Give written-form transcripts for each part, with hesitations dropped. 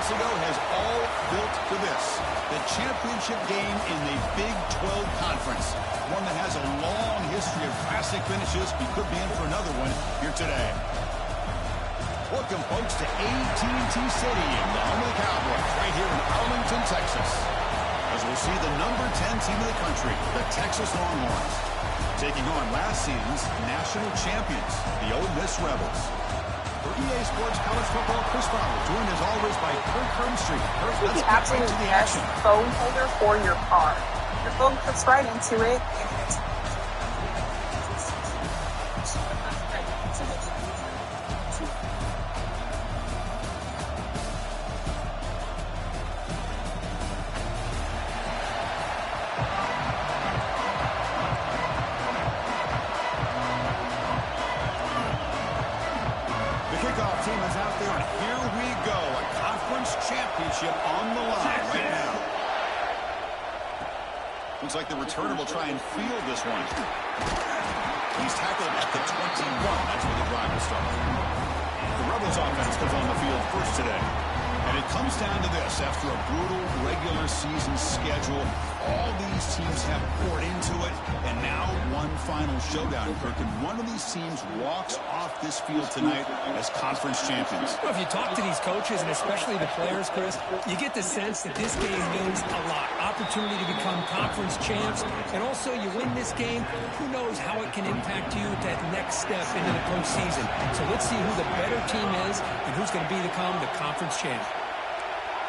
months ago has all built to this. The championship game in the Big 12 Conference. One that has a long history of classic finishes. He could be in for another one here today. Welcome, folks, to AT&T Stadium, the home of the Cowboys, right here in Arlington, Texas. As we'll see the number 10 team in the country, the Texas Longhorns, taking on last season's national champions, the Ole Miss Rebels. For EA Sports College Football, Chris Fowler, joined as always by Kirk Hermstreet. Kirk, let's get right to the action. Phone holder for your car. Your phone clips right into it, and it's looks like the returner will try and field this one. He's tackled at the 21. That's where the drive will start. The Rebels offense comes on the field first today. And it comes down to this. After a brutal regular season schedule, all these teams have poured into it. And now one final showdown, Kirk. And one of these teams walks off this field tonight as conference champions. Well, if you talk to these coaches, and especially the players, Chris, you get the sense that this game means a lot. Opportunity to become conference champs. And also, you win this game, who knows how it can impact you at that next step into the postseason. So let's see who the better team is and who's going to become the conference champ.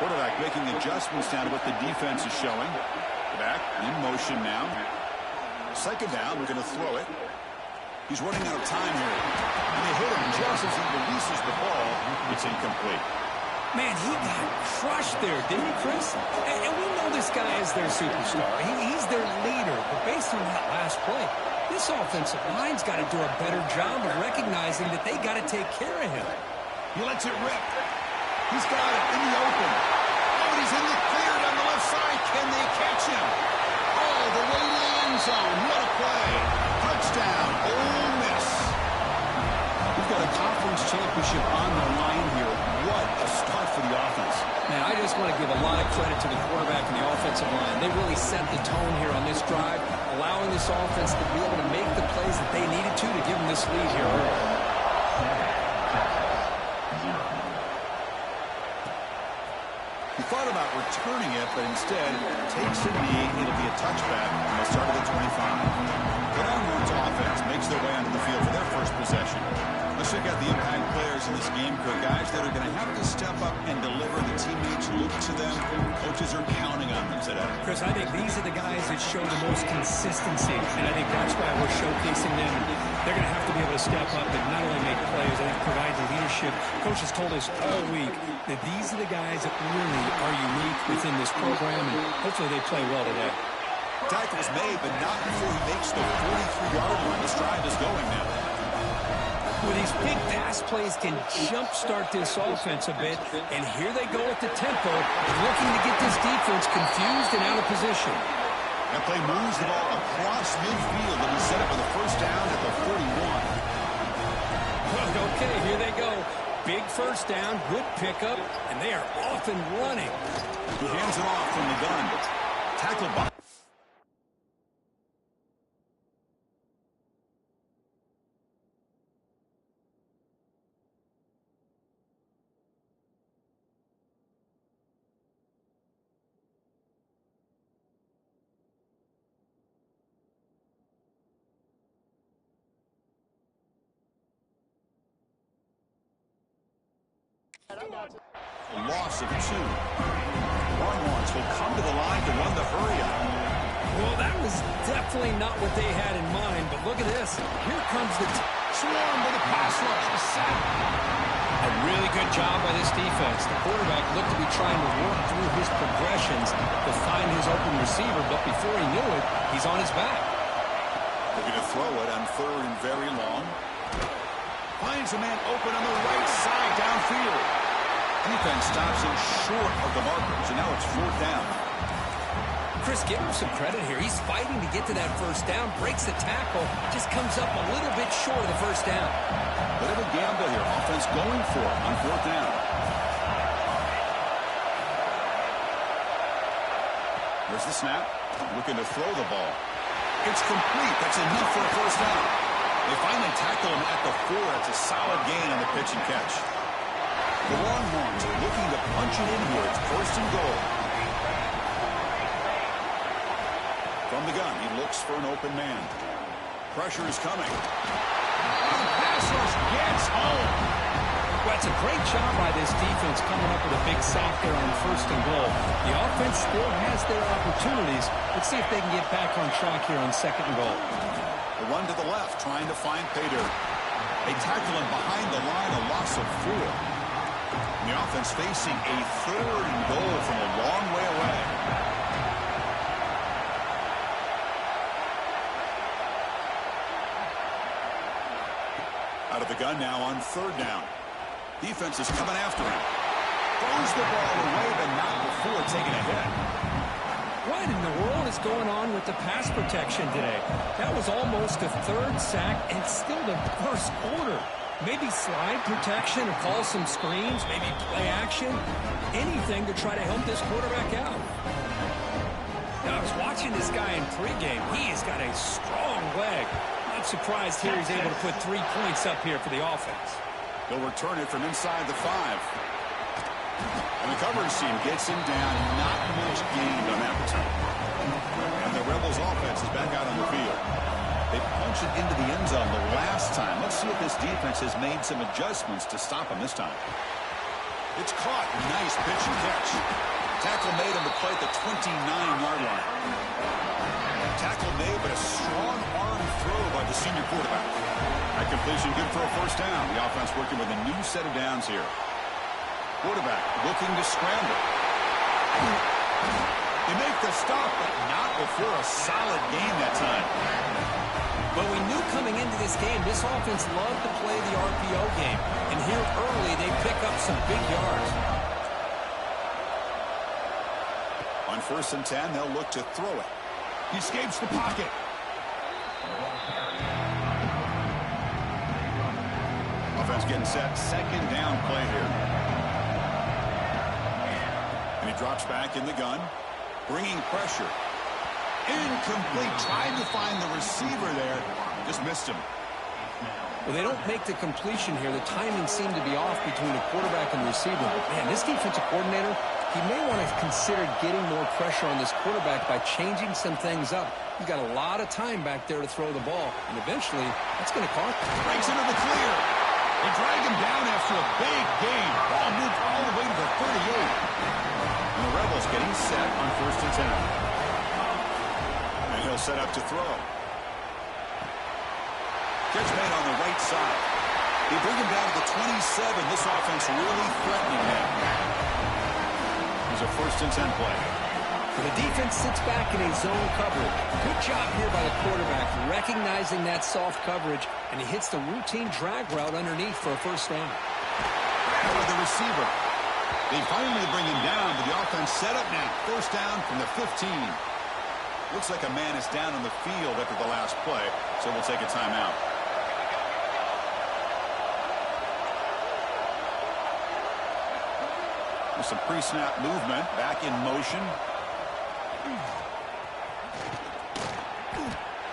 Quarterback making adjustments down to what the defense is showing. Back in motion now. Second down, we're going to throw it. He's running out of time here. And they hit him just as he releases the ball. It's incomplete. Man, he got crushed there, didn't he, Chris? And we know this guy is their superstar. He's their leader. But based on that last play, this offensive line's got to do a better job of recognizing that they got to take care of him. He lets it rip. He's got it in the open. Oh, and he's in the clear down the left side. Can they catch him? Oh, the way to the end zone. What a play. Touchdown, Ole Miss. We've got a conference championship on the line here. What a start for the offense. Man, I just want to give a lot of credit to the quarterback and the offensive line. They really set the tone here on this drive, allowing this offense to be able to make the plays that they needed to give them this lead here early. He thought about returning it, but instead takes a knee. It'll be a touchback, and they'll start at the 25. The Longhorns offense makes their way onto the field for their first possession. Let's check out the impact players in this game, guys that are going to have to step up and deliver. The teammates look to them. Coaches are counting on them today. Chris, I think these are the guys that show the most consistency, and I think that's why we're showcasing them. They're going to have to be able to step up and not only make plays, I think provide the leadership. Coaches told us all week that these are the guys that really are unique within this program, and hopefully they play well today. Tackle's made, but not before he makes the 43-yard line. This drive is going now. Well, these big pass plays can jumpstart this offense a bit, and here they go at the tempo, looking to get this defense confused and out of position. That play moves the ball across midfield, and he set up with a first down at the 41. Well, okay, here they go. Big first down, good pickup, and they are off and running. He hands it off from the gun. Tackled by. A loss of 2. Longhorns will come to the line to run the hurry up. Well, that was definitely not what they had in mind, but look at this. Here comes the swarm with a pass rush. A sack. A really good job by this defense. The quarterback looked to be trying to work through his progressions to find his open receiver, but before he knew it, he's on his back. Looking to throw it on third and very long. Finds a man open on the right side downfield. Defense stops him short of the markers, and now it's fourth down. Chris, give him some credit here. He's fighting to get to that first down, breaks the tackle, just comes up a little bit short of the first down. Bit of a gamble here. Offense going for it on fourth down. There's the snap. Looking to throw the ball. It's complete. That's enough for a first down. They finally tackle him at the 4. It's a solid gain on the pitch and catch. The Longhorns are looking to punch it in here. It's first and goal. From the gun, he looks for an open man. Pressure is coming. Oh, the pass rush gets home. Well, it's a great job by this defense coming up with a big sack there on first and goal. The offense still has their opportunities. Let's see if they can get back on track here on second and goal. The run to the left, trying to find Pater. They tackle him behind the line, a loss of 4. And the offense facing a third and goal from a long way away. Out of the gun now on third down. Defense is coming after him. Throws the ball away, but not before taking a hit. What in the world is going on with the pass protection today? That was almost a third sack and still the first quarter. Maybe slide protection or call some screens, maybe play action. Anything to try to help this quarterback out. Now, I was watching this guy in pregame. He has got a strong leg. Not surprised here he's able to put 3 points up here for the offense. They'll return it from inside the 5. And the coverage team gets him down. Not much gained on that return. And the Rebels offense is back out on the field. They punch it into the end zone the last time. Let's see if this defense has made some adjustments to stop him this time. It's caught. Nice pitch and catch. Tackle made on the play at the 29-yard line. Tackle made, but a strong arm throw by the senior quarterback. That completion good for a first down. The offense working with a new set of downs here. Quarterback looking to scramble. They make the stop, but not before a solid gain that time. But we knew coming into this game, this offense loved to play the RPO game. And here early, they pick up some big yards. On first and 10, they'll look to throw it. He escapes the pocket. Offense getting set. Second down play here. And he drops back in the gun. Bringing pressure. Incomplete. Trying to find the receiver there. Just missed him. Well, they don't make the completion here. The timing seemed to be off between the quarterback and the receiver. But, man, this defensive coordinator, he may want to consider getting more pressure on this quarterback by changing some things up. He's got a lot of time back there to throw the ball. And eventually, that's going to cost him. Breaks into the clear. They drag him down after a big gain. Ball moved all the way to the 38. And the Rebels getting set on first and 10. And he'll set up to throw. Catch made on the right side. They bring him down to the 27. This offense really threatening him. Here's a first and 10 play. The defense sits back in a zone coverage. Good job here by the quarterback, recognizing that soft coverage, and he hits the routine drag route underneath for a first down. With the receiver. They finally bring him down, but the offense set up now. First down from the 15. Looks like a man is down on the field after the last play, so we'll take a timeout. With some pre-snap movement, back in motion.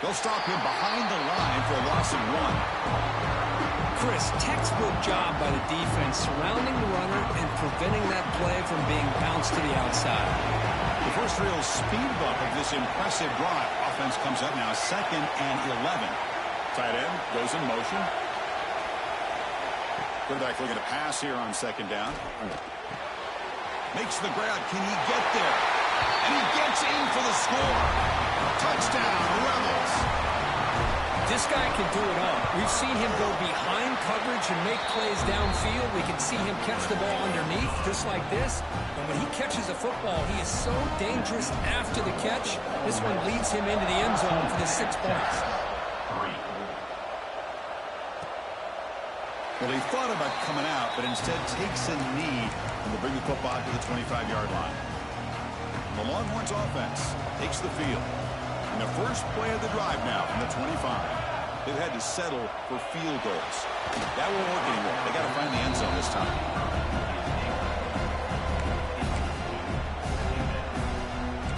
They'll stop him behind the line for a loss of 1. Chris, textbook job by the defense surrounding the runner and preventing that play from being bounced to the outside. The first real speed bump of this impressive drive. Offense comes up now, 2nd and 11. Tight end goes in motion. Quarterback looking to pass here on second down. Makes the grab. Can he get there? And he gets in for the score. Touchdown, Rebels. This guy can do it all. We've seen him go behind coverage and make plays downfield. We can see him catch the ball underneath just like this. And when he catches a football, he is so dangerous after the catch. This one leads him into the end zone for the 6 points. Well, he thought about coming out, but instead takes a knee and will bring the football to the 25-yard line. The Longhorns offense takes the field. In the first play of the drive now from the 25. They've had to settle for field goals. That won't work anymore. They got to find the end zone this time.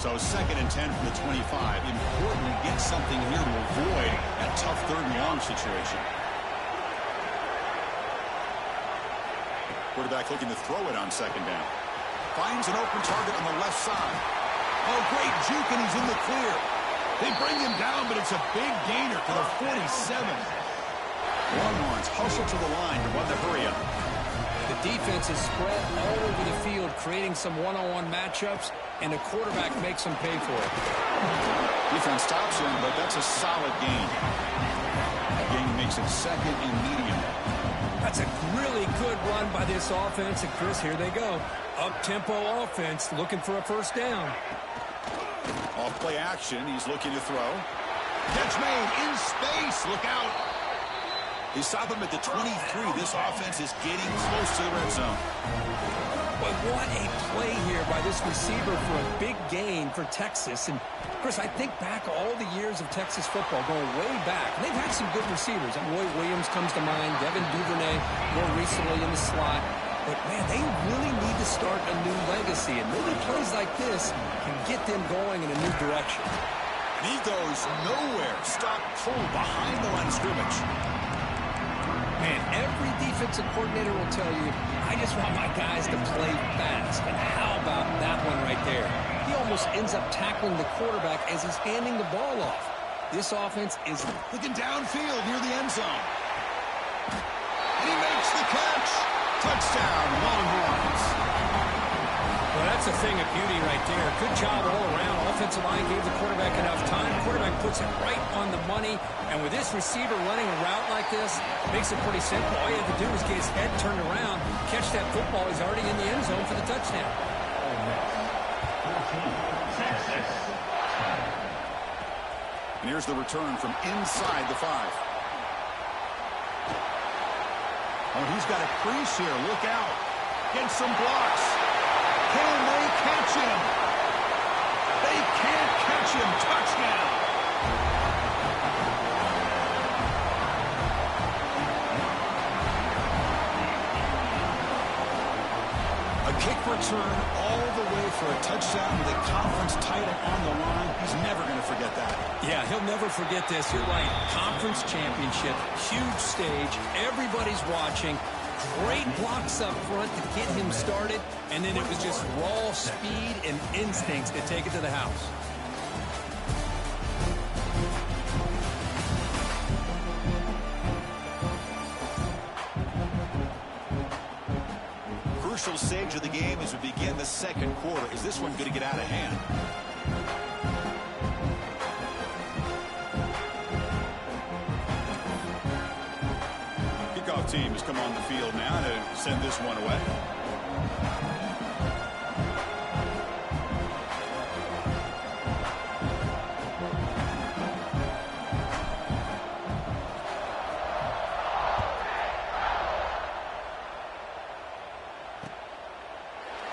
So 2nd and 10 from the 25. Important to get something here to avoid that tough 3rd and long situation. Quarterback looking to throw it on 2nd down. Finds an open target on the left side. Oh, great juke, and he's in the clear. They bring him down, but it's a big gainer for the 47. Longhorns hustle to the line to run the hurry up. The defense is spread all over the field, creating some one-on-one matchups, and the quarterback makes them pay for it. Defense stops him, but that's a solid gain. That gain makes it 2nd and medium. That's a really good run by this offense, and Chris, here they go. Up-tempo offense, looking for a 1st down. Off play action, he's looking to throw. Catch made in space, look out. They stop him at the 23. This offense is getting close to the red zone. But what a play here by this receiver for a big gain for Texas. And, Chris, I think back all the years of Texas football, going way back. And they've had some good receivers. Roy Williams comes to mind, Devin Duvernay more recently in the slot. But, man, they really need to start a new legacy. And maybe plays like this can get them going in a new direction. And he goes nowhere. Stop pulled behind the line of scrimmage. Man, every defensive coordinator will tell you, I just want my guys to play fast. And how about that one right there? He almost ends up tackling the quarterback as he's handing the ball off. This offense is looking downfield near the end zone. And he makes the catch. Touchdown, Longhorns. Well, that's a thing of beauty right there. Good job all around. Offensive line gave the quarterback enough time. Quarterback puts it right on the money. And with this receiver running a route like this, makes it pretty simple. All you have to do is get his head turned around, catch that football. He's already in the end zone for the touchdown. And here's the return from inside the 5. Oh, he's got a crease here. Look out. Get some blocks. Can they catch him? They can't catch him. Touchdown. A kick return all the way for a touchdown with a conference title on the line. He's never going to forget that. Yeah, he'll never forget this. You're right. Conference championship, huge stage. Everybody's watching. Great blocks up front to get him started, and then it was just raw speed and instincts to take it to the house. Crucial stage of the game as we begin the 2nd quarter. Is this one going to get out of hand? Kickoff team has come on the field now to send this one away.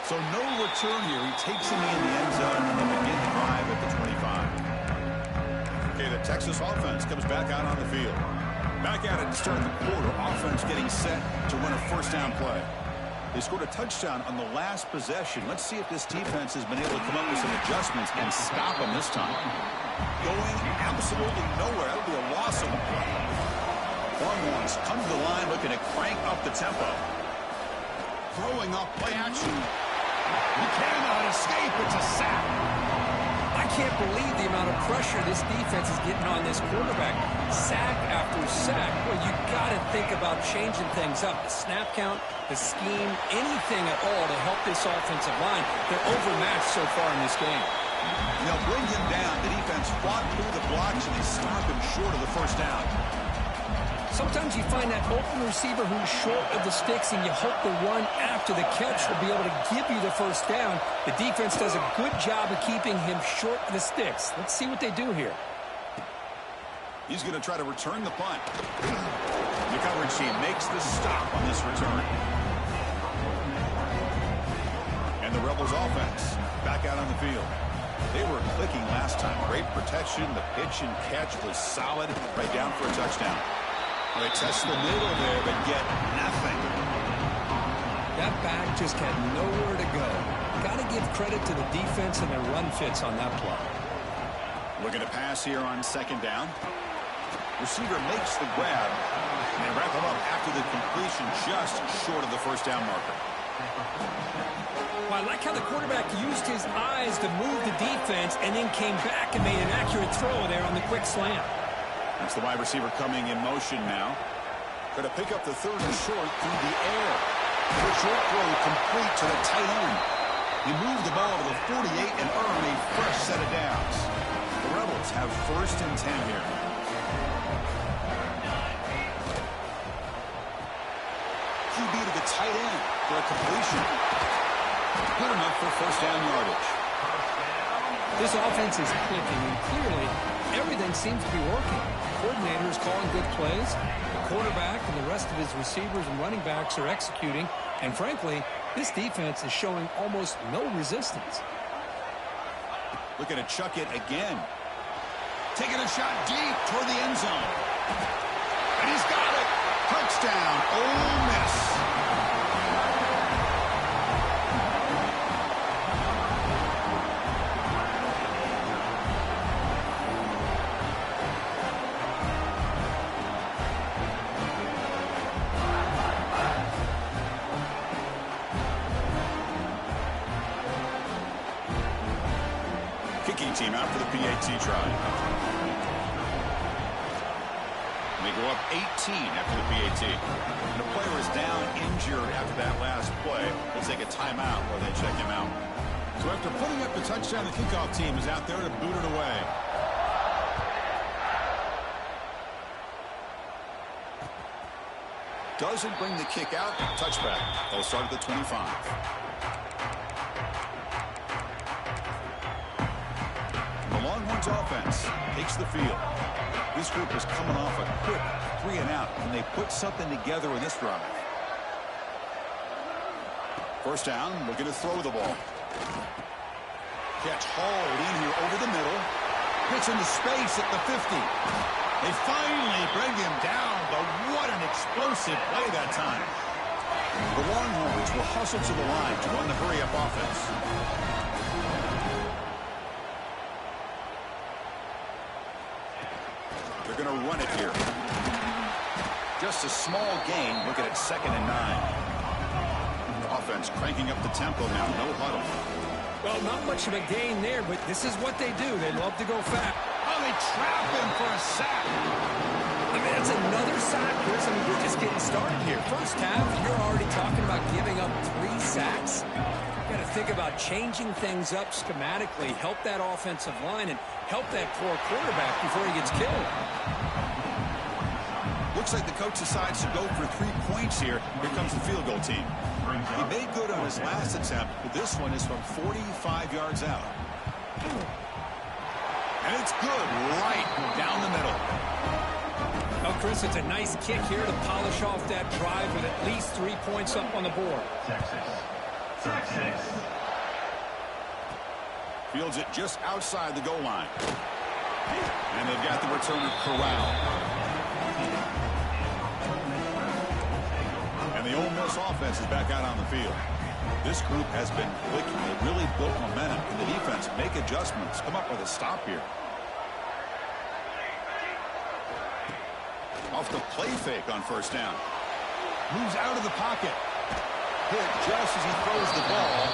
So no return here. He takes him in the end zone and they begin the drive at the 25. Okay, the Texas offense comes back out on the field. Back at it to start the quarter. Offense getting set to run a 1st down play. They scored a touchdown on the last possession. Let's see if this defense has been able to come up with some adjustments and stop them this time. Going absolutely nowhere. That'll be a loss of the play. Longhorns come to the line looking to crank up the tempo. Throwing up play action. He cannot escape. It's a sack. I can't believe the amount of pressure this defense is getting on this quarterback. Sack after sack. Well, you got to think about changing things up. The snap count, the scheme, anything at all to help this offensive line. They're overmatched so far in this game. They'll bring him down. The defense fought through the blocks, and they stop him short of the 1st down. Sometimes you find that open receiver who's short of the sticks, and you hope the run after the catch will be able to give you the 1st down. The defense does a good job of keeping him short of the sticks. Let's see what they do here. He's going to try to return the punt. The coverage team makes the stop on this return. And the Rebels offense back out on the field. They were clicking last time. Great protection. The pitch and catch was solid. Right down for a touchdown. They test the middle there, but get nothing. That back just had nowhere to go. Got to give credit to the defense and their run fits on that play. Looking to pass here on second down. Receiver makes the grab, and they wrap him up after the completion just short of the first down marker. Well, I like how the quarterback used his eyes to move the defense and then came back and made an accurate throw there on the quick slant. That's the wide receiver coming in motion now. Going to pick up the third and short through the air. The short throw complete to the tight end. He moved the ball to the 48 and earned a fresh set of downs. The Rebels have first and 10 here. QB to the tight end for a completion. Good enough for first down yardage. This offense is clicking, and clearly everything seems to be working. The coordinator is calling good plays. The quarterback and the rest of his receivers and running backs are executing. And frankly, this defense is showing almost no resistance. Looking to chuck it again. Taking a shot deep toward the end zone. And he's got it. Touchdown, Ole Miss. Kicking team out for the PAT try. They go up 18 after the PAT. And the player is down injured after that last play. We'll take a timeout while they check him out. So after putting up the touchdown, the kickoff team is out there to boot it away. Doesn't bring the kick out. Touchback. They'll start at the 25. The Longhorns offense takes the field. This group is coming off a quick 3-and-out, and they put something together in this drive. First down, looking to throw the ball. Catch hauled in here over the middle. Gets into space at the 50. They finally bring him down, but what an explosive play that time. The Longhorns will hustle to the line to run the hurry-up offense. They're going to run it here. Just a small gain. Looking at 2nd and 9. Offense cranking up the tempo now. No huddle. Well, not much of a gain there, but this is what they do. They love to go fast. Oh, they trap him for a sack. I mean, that's another sack, Chris. I mean, we're just getting started here. First half, you're already talking about giving up 3 sacks. You got to think about changing things up schematically, help that offensive line, and help that poor quarterback before he gets killed. Looks like the coach decides to go for 3 points here. Here comes the field goal team. He made good on his last attempt, but this one is from 45 yards out. And it's good right down the middle. Oh, Chris, it's a nice kick here to polish off that drive with at least 3 points up on the board. Fields it just outside the goal line. And they've got the returner corralled. And the Ole Miss offense is back out on the field. This group has been clicking. They really built momentum. Can the defense make adjustments? Come up with a stop here. Off the play fake on first down. Moves out of the pocket. Hit just as he throws the ball.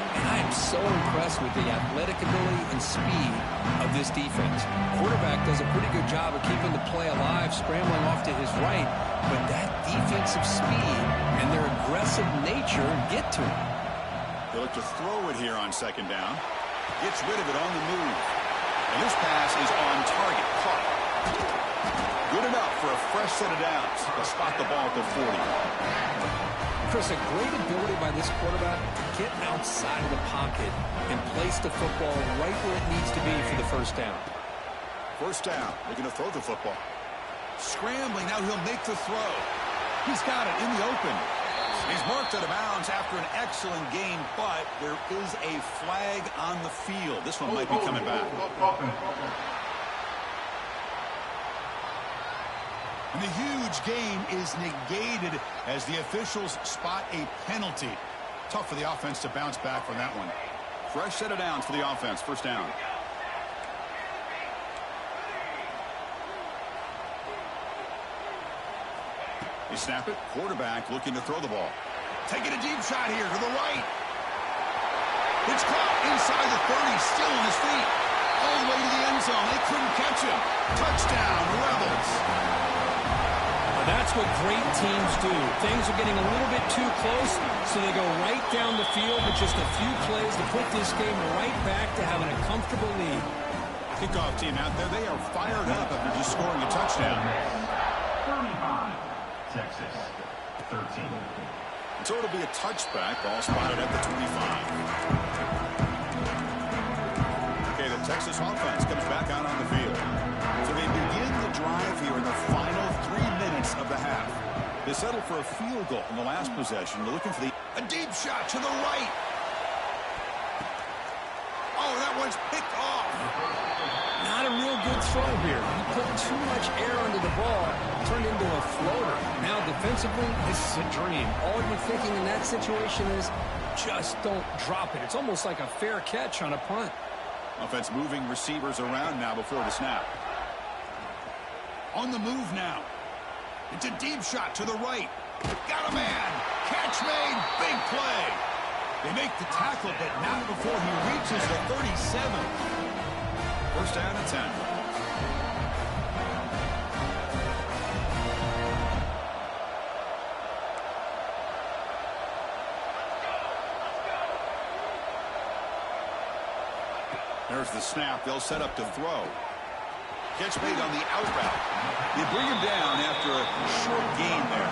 And I am so impressed with the athletic ability and speed of this defense. Quarterback does a pretty good job of keeping the play alive, scrambling off to his right, but that defensive speed and their aggressive nature get to him. They look to throw it here on second down. Gets rid of it on the move. And this pass is on target. Caught. Good enough for a fresh set of downs. They'll spot the ball at the 40. Chris, a great ability by this quarterback to get outside of the pocket and place the football right where it needs to be for the first down. First down. They're going to throw the football. Scrambling. Now he'll make the throw. He's got it in the open. He's marked out of bounds after an excellent game, but there is a flag on the field. This one might be coming back. And the huge gain is negated as the officials spot a penalty. Tough for the offense to bounce back from that one. Fresh set of downs for the offense. First down. They snap it. Quarterback looking to throw the ball. Taking a deep shot here to the right. It's caught inside the 30. Still on his feet. All the way to the end zone. They couldn't catch him. Touchdown, Rebels. Well, that's what great teams do. Things are getting a little bit too close, so they go right down the field with just a few plays to put this game right back to having a comfortable lead. Kickoff team out there. They are fired up after just scoring a touchdown. 35. Texas, 13. So it'll be a touchback, ball spotted at the 25. Okay, the Texas offense comes back out on the field. So they begin the drive here in the final 3 minutes of the half. They settle for a field goal in the last possession. They're looking for a deep shot to the right. Oh, that one's picked off. Not a real good throw here. He put too much air under the ball, turned into a floater. Now defensively, this is a dream. All you're thinking in that situation is just don't drop it. It's almost like a fair catch on a punt. Offense moving receivers around now before the snap. On the move now. It's a deep shot to the right. Got a man. Catch made. Big play. They make the tackle, but not before he reaches the 37. First down and 10. There's the snap. They'll set up to throw. Catch made on the out route. They bring him down after a short gain there.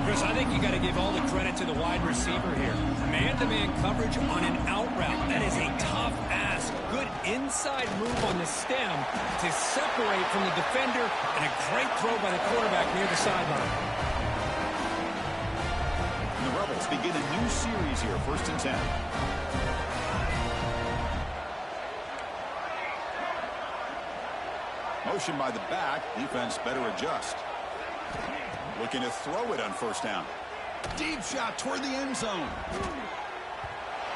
Chris, I think you got to give all the credit to the wide receiver here. Man-to-man coverage on an out route. That is a tough ask. Good inside move on the stem to separate from the defender, and a great throw by the quarterback near the sideline. And the Rebels begin a new series here, 1st and 10. Motion by the back. Defense better adjust. Looking to throw it on first down. Deep shot toward the end zone.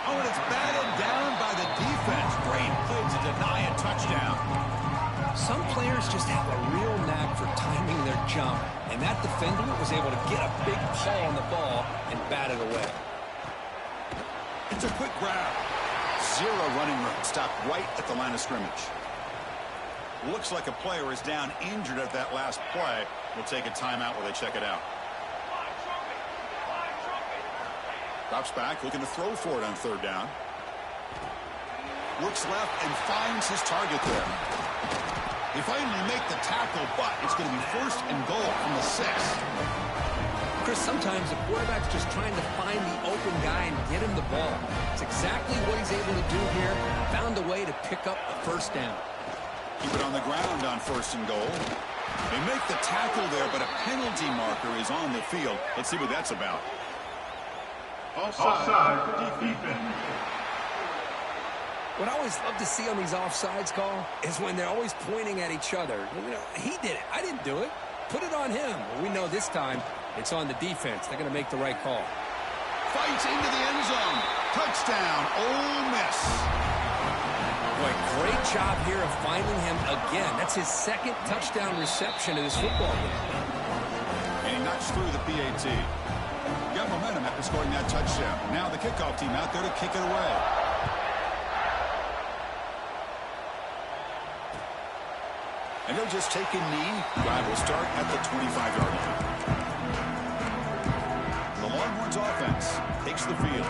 Oh, and it's batted down by the defense. Great play to deny a touchdown. Some players just have a real knack for timing their jump, and that defender was able to get a big paw on the ball and bat it away. It's a quick grab. Zero running room. Stopped right at the line of scrimmage. Looks like a player is down injured at that last play. We'll take a timeout while they check it out. Drops back, looking to throw for it on third down. Looks left and finds his target there. They finally make the tackle, but it's going to be 1st and goal from the 6. Chris, sometimes the quarterback's just trying to find the open guy and get him the ball. It's exactly what he's able to do here. Found a way to pick up a first down. Keep it on the ground on 1st and goal. They make the tackle there, but a penalty marker is on the field. Let's see what that's about. Offside for defense. What I always love to see on these offsides call is when they're always pointing at each other. You know, he did it. I didn't do it. Put it on him. Well, we know this time it's on the defense. They're going to make the right call. Fights into the end zone. Touchdown, Ole Miss. Boy, great job here of finding him again. That's his 2nd touchdown reception of this football game. And he knocks through the PAT. Got momentum after scoring that touchdown. Now the kickoff team out there to kick it away. And they'll just take a knee. Drive will start at the 25-yard line. The Longhorns offense takes the field.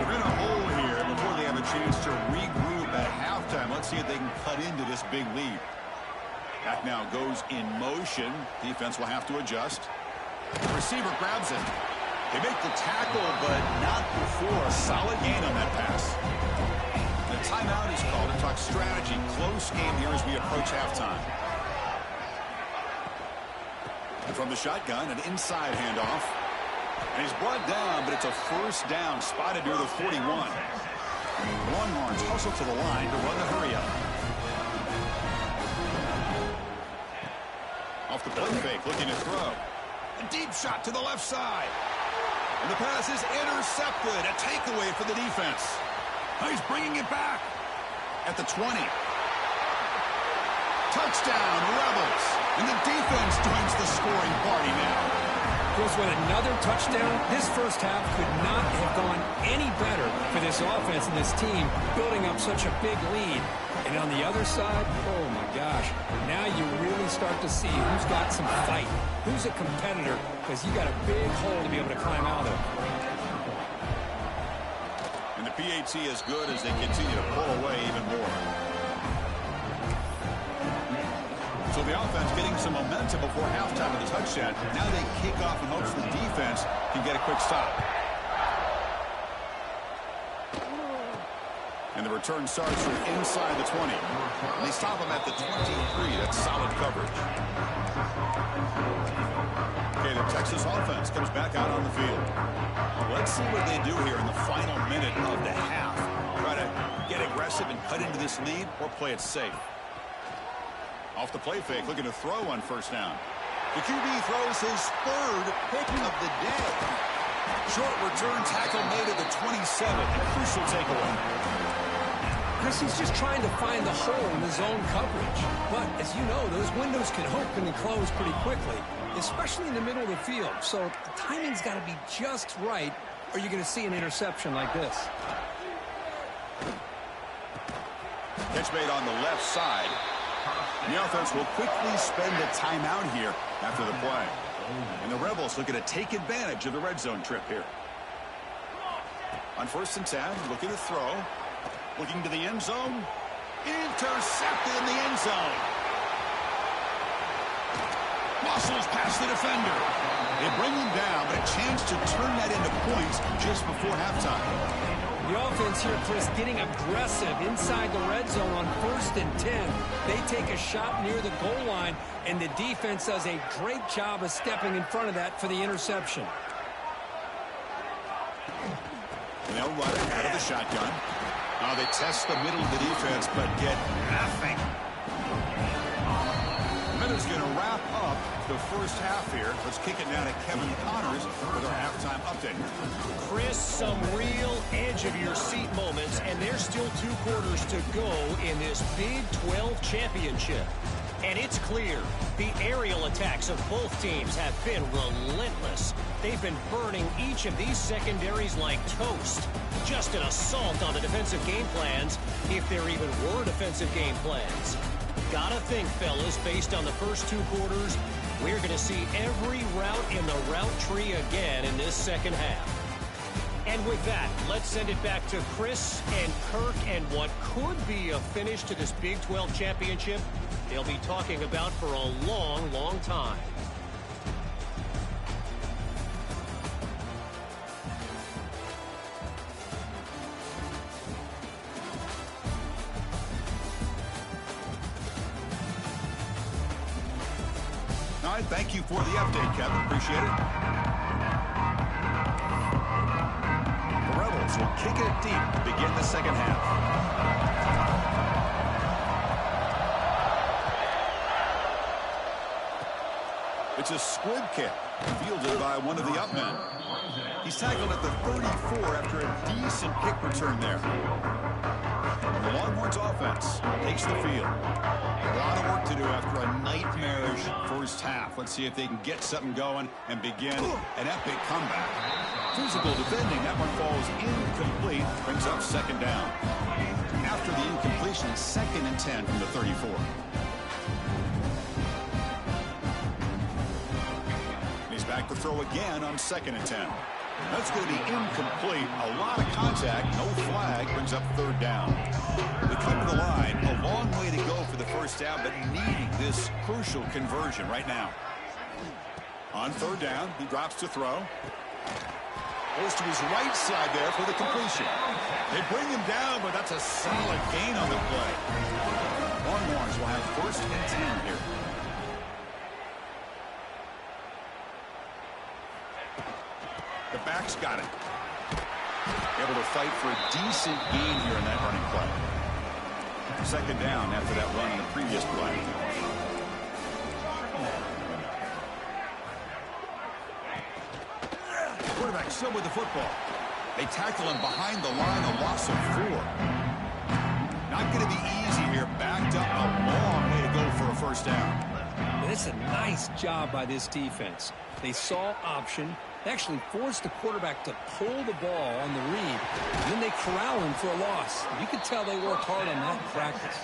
They're in a hole here before they have a chance to regroup at halftime. Let's see if they can cut into this big lead. Back now goes in motion. Defense will have to adjust. The receiver grabs it. They make the tackle, but not before a solid gain on that pass. The timeout is called to talk strategy. Close game here as we approach halftime. And from the shotgun, an inside handoff. And he's brought down, but it's a first down spotted near the 41. Longhorns hustle to the line to run the hurry up. Off the play fake, looking to throw. A deep shot to the left side. And the pass is intercepted. A takeaway for the defense. Oh, he's bringing it back. At the 20. Touchdown, Rebels. And the defense joins the scoring party now. Chris, with another touchdown, this first half could not have gone any better for this offense and this team, building up such a big lead. And on the other side, oh my gosh, now you really start to see who's got some fight, who's a competitor, because you got a big hole to be able to climb out of. And the PAT is good as they continue to pull away even more. So the offense getting some momentum before halftime with a touchdown. Now they kick off in hopes the defense can get a quick stop. And the return starts from inside the 20. They stop him at the 23. That's solid coverage. Okay, the Texas offense comes back out on the field. Let's see what they do here in the final minute of the half. Try to get aggressive and cut into this lead or play it safe. Off the play fake, looking to throw on first down. The QB throws his third pick of the day. Short return tackle made at the 27. A crucial takeaway. Chris, he's just trying to find the hole in the zone coverage. But, as you know, those windows can open and close pretty quickly, especially in the middle of the field. So the timing's got to be just right, or you're going to see an interception like this. Catch made on the left side. And the offense will quickly spend a timeout here after the play. And the Rebels looking to take advantage of the red zone trip here. On 1st and 10, looking to throw. Looking to the end zone. Intercepted in the end zone. Muscles past the defender. They bring him down, but a chance to turn that into points just before halftime. The offense here, Chris, getting aggressive inside the red zone on 1st and 10. They take a shot near the goal line, and the defense does a great job of stepping in front of that for the interception. They'll run it out of the shotgun. Now they test the middle of the defense, but get nothing. The minute's going to wrap up the first half here. Let's kick it now to Kevin Connors for their halftime update. Chris, some real edge-of-your-seat moments, and there's still 2 quarters to go in this Big 12 championship. And it's clear, the aerial attacks of both teams have been relentless. They've been burning each of these secondaries like toast. Just an assault on the defensive game plans, if there even were defensive game plans. Gotta think, fellas, based on the first 2 quarters, we're going to see every route in the route tree again in this second half. And with that, let's send it back to Chris and Kirk and what could be a finish to this Big 12 championship they'll be talking about for a long, long time. All right, thank you for the update, Kevin. Appreciate it. The Rebels will kick it deep to begin the second half. It's a squib kick, fielded by one of the up men. He's tackled at the 34 after a decent kick return there. The Longhorns offense takes the field. A lot of work to do after a nightmarish first half. Let's see if they can get something going and begin an epic comeback. Physical defending. That one falls incomplete. Brings up second down. After the incompletion, 2nd and 10 from the 34. He's back to throw again on 2nd and 10. That's going to be incomplete. A lot of contact. No flag. Brings up 3rd down. They come to the line. A long way to go for the first down, but needing this crucial conversion right now. On 3rd down, he drops to throw. Goes to his right side there for the completion. They bring him down, but that's a solid gain on the play. Longhorns will have 1st and 10 here. The back's got it. Able to fight for a decent gain here in that running play. 2nd down after that run on the previous play. Quarterback still with the football. They tackle him behind the line, a loss of 4. Not going to be easy here. Backed up, a long way to go for a first down. And it's a nice job by this defense. They saw option. They actually forced the quarterback to pull the ball on the read. And then they corral him for a loss. You can tell they worked hard on that in practice.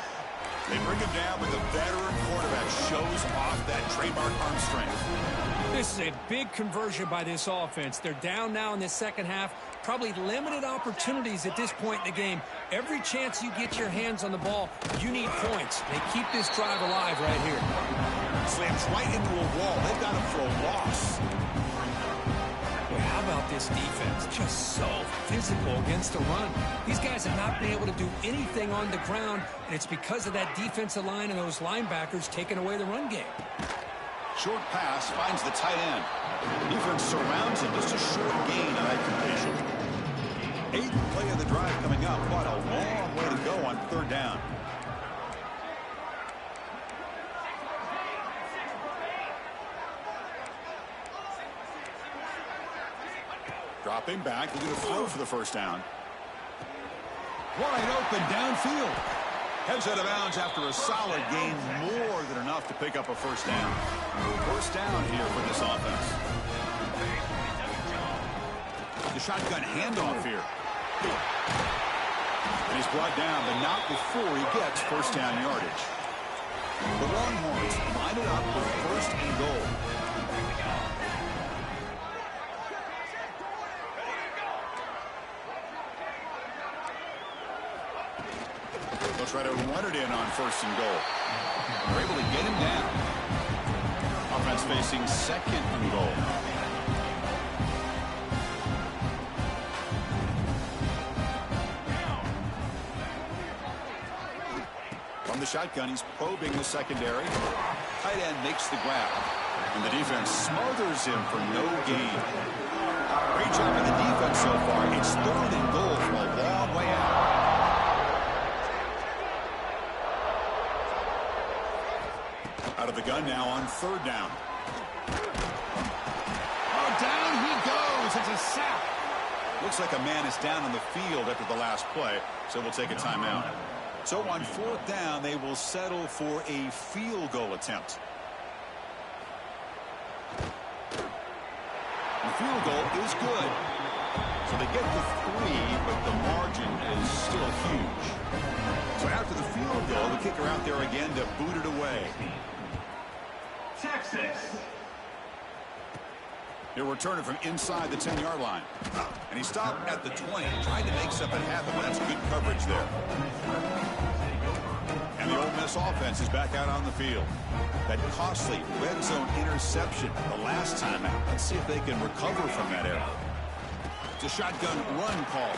They bring him down, but the veteran quarterback shows off that trademark arm strength. This is a big conversion by this offense. They're down now in the second half. Probably limited opportunities at this point in the game. Every chance you get your hands on the ball, you need points. They keep this drive alive right here. Slams right into a wall. They've got him for a loss. Boy, how about this defense? Just so physical against the run. These guys have not been able to do anything on the ground, and it's because of that defensive line and those linebackers taking away the run game. Short pass finds the tight end. Defense surrounds him. Just a short gain on that completion. 8th play of the drive coming up. What a long way to go on 3rd down. Dropping back, looking to throw for the first down. Wide open downfield. Heads out of bounds after a solid gain, more than enough to pick up a first down. First down here for this offense. The shotgun handoff here. And he's brought down, but not before he gets first down yardage. The Longhorns line it up with 1st and goal. They'll try to run it in on 1st and goal. They're able to get him down. Offense facing 2nd and goal. From the shotgun, he's probing the secondary. Tight end makes the grab. And the defense smothers him for no gain. Great job by the defense so far. It's 3rd and goal from a long way out. Out of the gun now on 3rd down. Oh, down he goes. It's a sack. Looks like a man is down on the field after the last play, so we'll take a timeout. So on 4th down, they will settle for a field goal attempt. The field goal is good. So they get the 3, but the margin is still huge. So after the field goal, the kicker out there again to boot it away. Texas. He'll return it from inside the 10-yard line. And he stopped at the 20, trying to make something happen, but that's good coverage there. And the Ole Miss offense is back out on the field. That costly red zone interception the last time out. Let's see if they can recover from that error. It's a shotgun run call.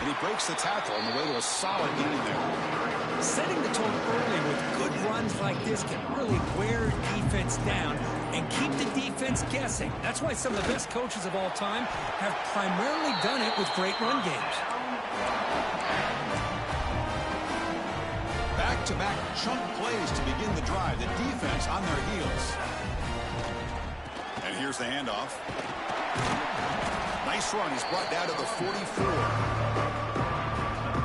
And he breaks the tackle on the way to a solid gain there. Setting the tone early with good runs like this can really wear defense down and keep the defense guessing. That's why some of the best coaches of all time have primarily done it with great run games. Back-to-back chunk plays to begin the drive. The defense on their heels. And here's the handoff. Nice run. He's brought down to the 44.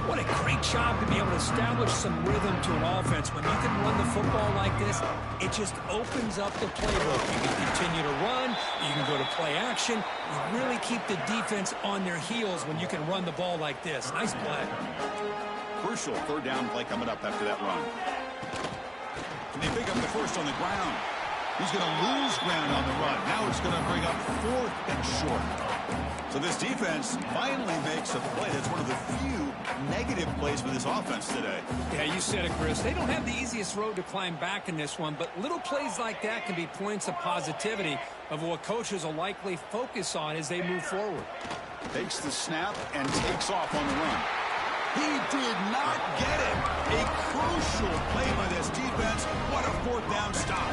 What a great job to be able to establish some rhythm to an offense. When you can run the football like this, it just opens up the playbook. You can continue to run. You can go to play action. You really keep the defense on their heels when you can run the ball like this. Nice play. Crucial 3rd down play coming up after that run. And they pick up the first on the ground. He's going to lose ground on the run. Now it's going to bring up 4th and short. So this defense finally makes a play. That's one of the few negative plays for this offense today. Yeah, you said it, Chris. They don't have the easiest road to climb back in this one, but little plays like that can be points of positivity of what coaches will likely focus on as they move forward. Takes the snap and takes off on the run. He did not get it. A crucial play by this defense. What a 4th down stop.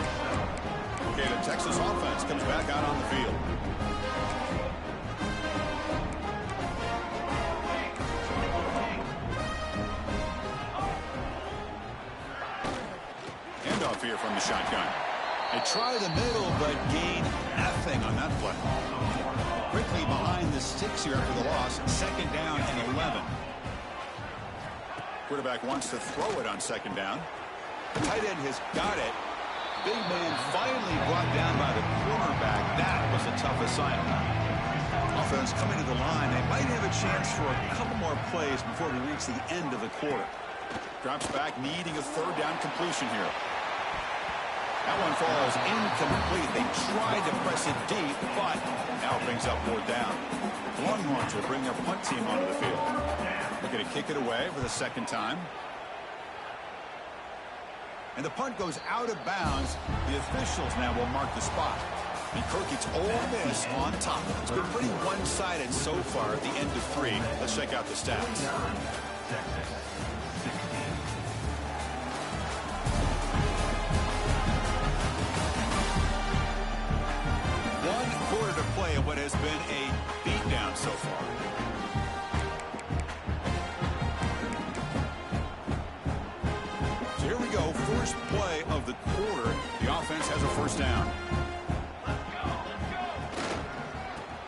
Okay, the Texas offense comes back out on the field. Handoff here from the shotgun. They try the middle, but gain nothing on that play. quickly behind the sticks here after the loss. Second down and 11. Quarterback wants to throw it on second down. The tight end has got it. Big man finally brought down by the cornerback. That was a tough assignment. Offense coming to the line. They might have a chance for a couple more plays before we reach the end of the quarter. Drops back, needing a third down completion here. That one falls incomplete. They tried to press it deep, but now it brings up fourth down. Longhorns will bring their punt team onto the field. They're going to kick it away for the second time. And the punt goes out of bounds. The officials now will mark the spot. And Kirk gets Ole Miss on top. It's been pretty one-sided so far at the end of 3. Let's check out the stats. Texas, 16. One quarter to play in what has been a beatdown so far. So here we go. First play of the quarter. The offense has a first down.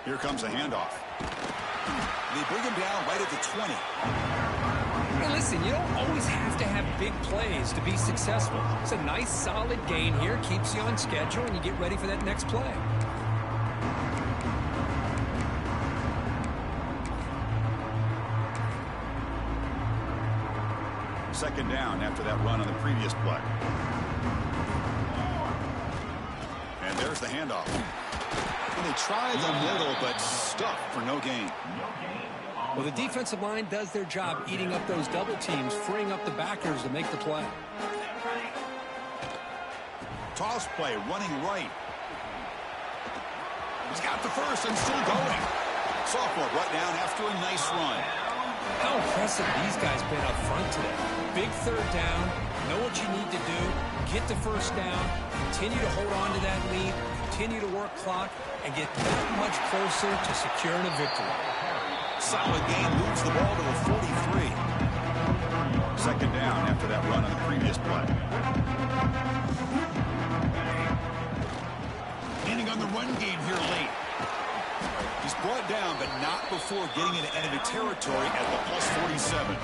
Here comes a handoff. They bring him down right at the 20. Hey, listen, you don't always have to have big plays to be successful. It's a nice, solid gain here. Keeps you on schedule, and you get ready for that next play. Second down after that run on the previous play. And there's the handoff. And they tried the middle, but stuck for no gain. Well, the defensive line does their job eating up those double teams, freeing up the backers to make the play. Toss play, running right. He's got the first and still going. Sophomore brought down after a nice run. How impressive these guys been up front today. Big third down, know what you need to do, get the first down, continue to hold on to that lead, continue to work clock, and get that much closer to securing a victory. Solid gain, moves the ball to the 43. Second down after that run on the previous play. Landing on the run game here late. He's brought down, but not before getting into enemy territory at the plus 47.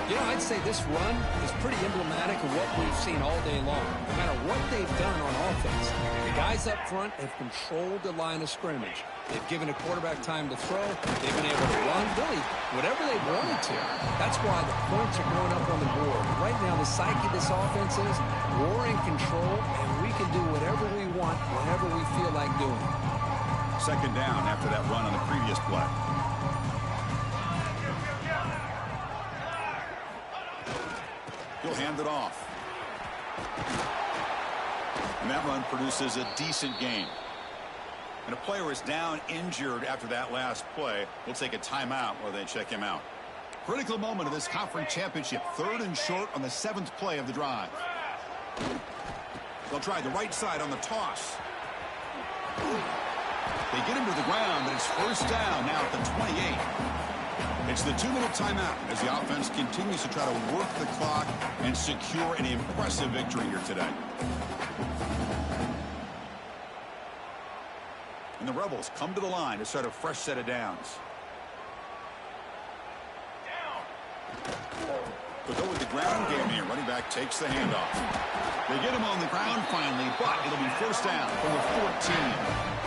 You know, I'd say this run is pretty emblematic of what we've seen all day long. No matter what they've done on offense, the guys up front have controlled the line of scrimmage. They've given a quarterback time to throw. They've been able to run, really, whatever they wanted to. That's why the points are going up on the board. Right now, the psyche of this offense is we're in control, and we can do whatever we want whenever we feel like doing it. Second down after that run on the previous play. He'll hand it off. And that run produces a decent gain. And a player is down injured after that last play. We'll take a timeout while they check him out. Critical moment of this conference championship. Third and short on the 7th play of the drive. They'll try the right side on the toss. They get him to the ground, but it's first down now at the 28. It's the 2-minute timeout as the offense continues to try to work the clock and secure an impressive victory here today. And the Rebels come to the line to start a fresh set of downs. But go with the ground game here. Running back takes the handoff. They get him on the ground finally, but it'll be first down from the 14.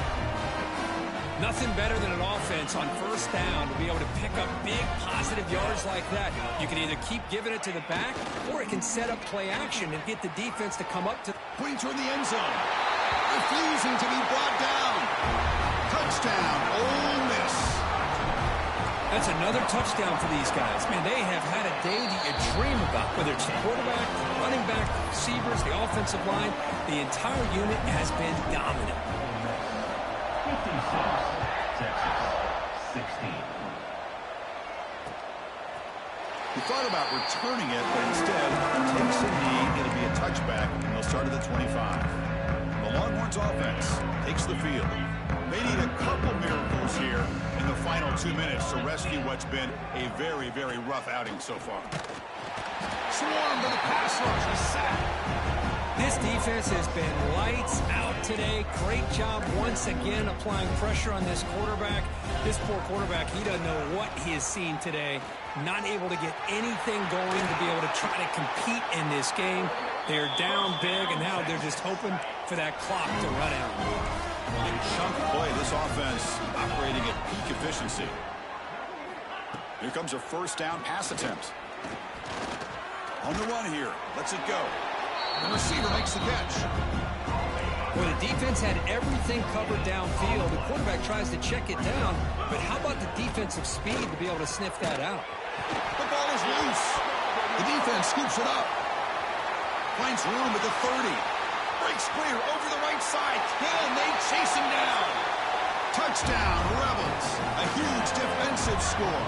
Nothing better than an offense on first down to be able to pick up big positive yards like that. You can either keep giving it to the back, or it can set up play action and get the defense to come up to... Putting toward the end zone. Refusing to be brought down. Touchdown, Ole Miss. That's another touchdown for these guys. Man, they have had a day that you dream about. Whether it's the quarterback, the running back, the receivers, the offensive line, the entire unit has been dominant. 56. Texas, 16. He thought about returning it, but instead takes a knee. It'll be a touchback, and they'll start at the 25. The Longhorns offense takes the field. They need a couple miracles here in the final 2 minutes to rescue what's been a very, very rough outing so far. Swarm to the pass rush, a sack. This defense has been lights out. today. Great job once again applying pressure on this quarterback. This poor quarterback, he doesn't know what he has seen today. Not able to get anything going to be able to try to compete in this game. They're down big, and now they're just hoping for that clock to run out. Big chunk play. This offense operating at peak efficiency. Here comes a first down pass attempt. On the run here. Lets it go. The receiver makes the catch. Well, the defense had everything covered downfield. The quarterback tries to check it down, but how about the defensive speed to be able to sniff that out? The ball is loose. The defense scoops it up. Finds room at the 30. Breaks clear over the right side. Can they chase him down? Touchdown, Rebels. A huge defensive score.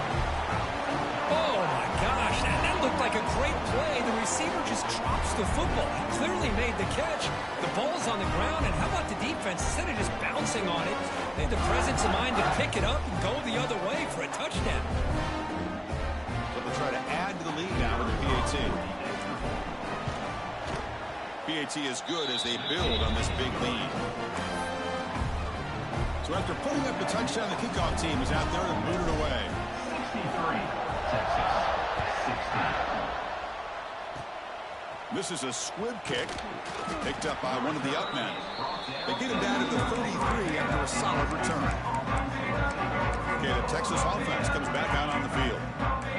Oh, my gosh. That looked like a great play. The receiver just drops the football. He clearly made the catch. The ball's on the ground, and how about the defense? Instead of just bouncing on it, they had the presence of mind to pick it up and go the other way for a touchdown. So they'll try to add to the lead now with the PAT. PAT is good as they build on this big lead. So after putting up the touchdown, the kickoff team is out there to boot it away. 63, Texas, 16. This is a squib kick picked up by one of the up men. They get him down to the 33 after a solid return. Okay, the Texas offense comes back out on the field.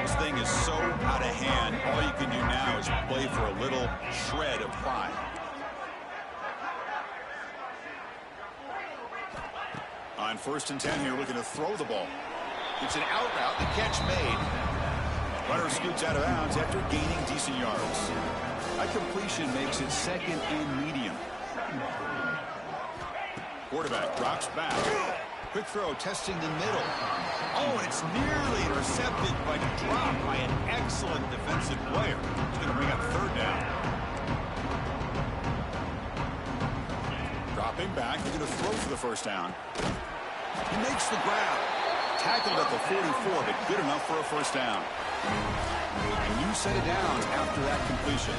This thing is so out of hand. All you can do now is play for a little shred of pride. On 1st and 10 here, looking to throw the ball. It's an out route, the catch made. Runner scoots out of bounds after gaining decent yards. That completion makes it 2nd and medium. Quarterback drops back. Quick throw, testing the middle. Oh, and it's nearly intercepted, but dropped by an excellent defensive player. It's going to bring up 3rd down. Dropping back, they're going to throw for the 1st down. He makes the grab. Tackled at the 44, but good enough for a 1st down. A new set of downs after that completion.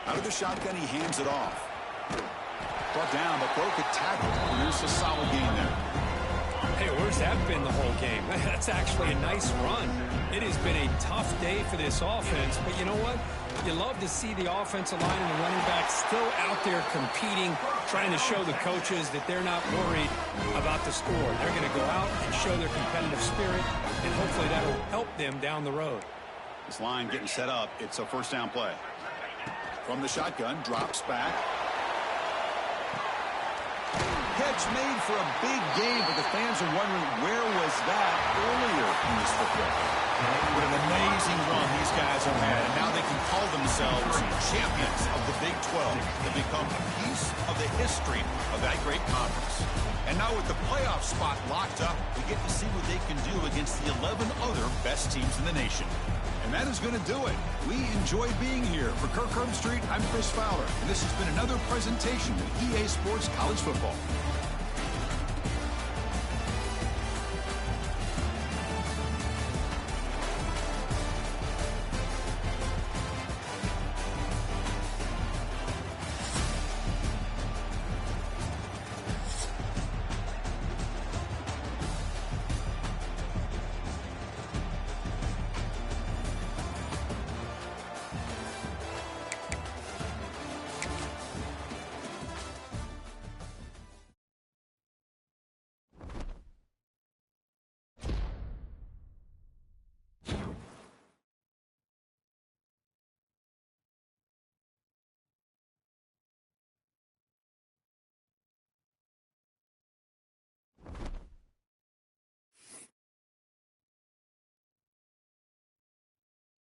Out of the shotgun, he hands it off. Brought down, but broke a tackle. Here's a solid gain there. Hey, where's that been the whole game? That's actually a nice run. It has been a tough day for this offense, but you know what? You love to see the offensive line and the running back still out there competing, trying to show the coaches that they're not worried about the score. They're going to go out and show their competitive spirit, and hopefully that'll help them down the road. This line getting set up. It's a 1st down play. From the shotgun, drops back. Catch made for a big game, but the fans are wondering where was that earlier in this football. What an amazing run these guys have had, and now they can call themselves champions of the Big 12. They become a piece of the history of that great conference. And now with the playoff spot locked up, we get to see what they can do against the 11 other best teams in the nation. And that is going to do it. We enjoyed being here. For Kirk Herbstreit, I'm Chris Fowler, and this has been another presentation of EA Sports College Football.